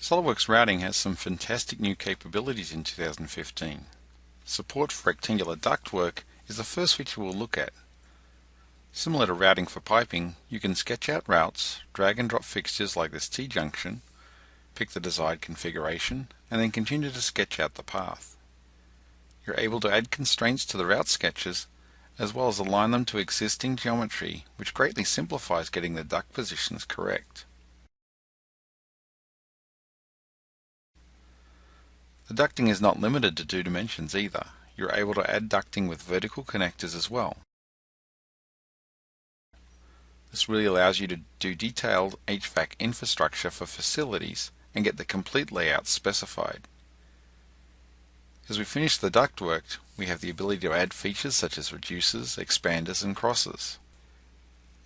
Solidworks routing has some fantastic new capabilities in 2015. Support for rectangular ductwork is the first feature we'll look at. Similar to routing for piping, you can sketch out routes, drag and drop fixtures like this T-junction, pick the desired configuration, and then continue to sketch out the path. You're able to add constraints to the route sketches as well as align them to existing geometry, which greatly simplifies getting the duct positions correct. The ducting is not limited to 2 dimensions either. You're able to add ducting with vertical connectors as well. This really allows you to do detailed HVAC infrastructure for facilities and get the complete layout specified. As we finish the ductwork, we have the ability to add features such as reducers, expanders, and crosses.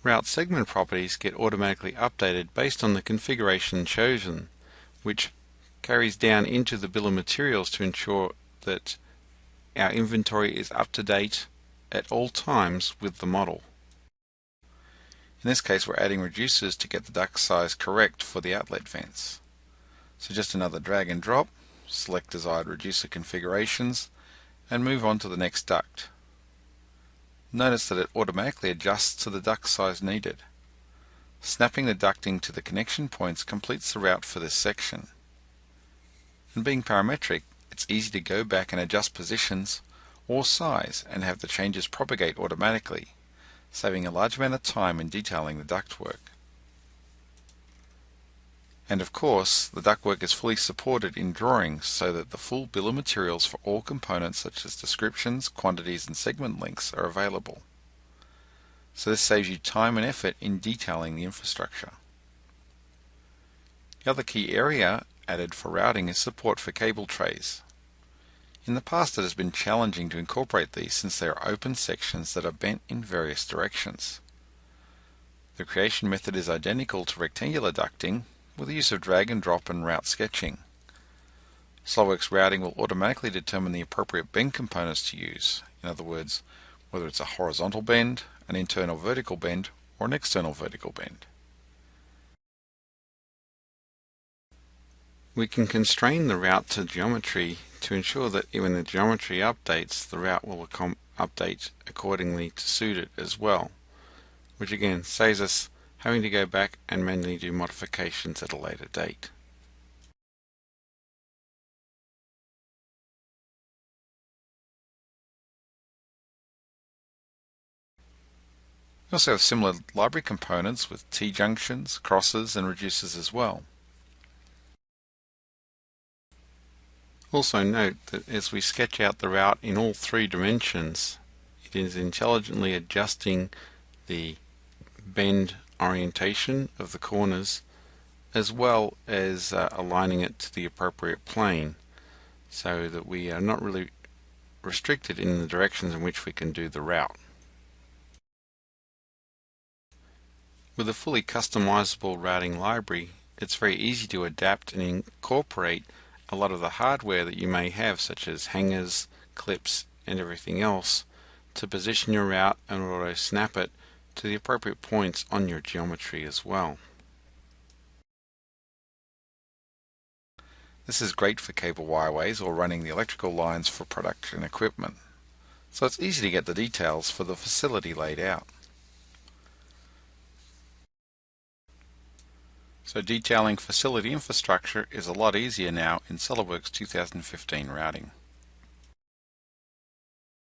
Route segment properties get automatically updated based on the configuration chosen, which carries down into the bill of materials to ensure that our inventory is up to date at all times with the model. In this case, we're adding reducers to get the duct size correct for the outlet vents. So just another drag and drop, select desired reducer configurations, and move on to the next duct. Notice that it automatically adjusts to the duct size needed. Snapping the ducting to the connection points completes the route for this section. And being parametric, it's easy to go back and adjust positions or size and have the changes propagate automatically, saving a large amount of time in detailing the ductwork. And of course, the ductwork is fully supported in drawings so that the full bill of materials for all components such as descriptions, quantities, and segment links are available. So this saves you time and effort in detailing the infrastructure. The other key area added for routing is support for cable trays. In the past it has been challenging to incorporate these since they are open sections that are bent in various directions. The creation method is identical to rectangular ducting, with the use of drag and drop and route sketching. Solidworks routing will automatically determine the appropriate bend components to use. In other words, whether it's a horizontal bend, an internal vertical bend, or an external vertical bend. We can constrain the route to geometry to ensure that when the geometry updates, the route will update accordingly to suit it as well, which again saves us having to go back and manually do modifications at a later date. We also have similar library components with T-junctions, crosses, and reducers as well. Also note that as we sketch out the route in all 3 dimensions, it is intelligently adjusting the bend orientation of the corners as well as aligning it to the appropriate plane so that we are not really restricted in the directions in which we can do the route. With a fully customizable routing library, it's very easy to adapt and incorporate a lot of the hardware that you may have, such as hangers, clips, and everything else, to position your route and auto snap it to the appropriate points on your geometry as well. This is great for cable wireways or running the electrical lines for production equipment. So it's easy to get the details for the facility laid out. So detailing facility infrastructure is a lot easier now in Solidworks 2015 routing.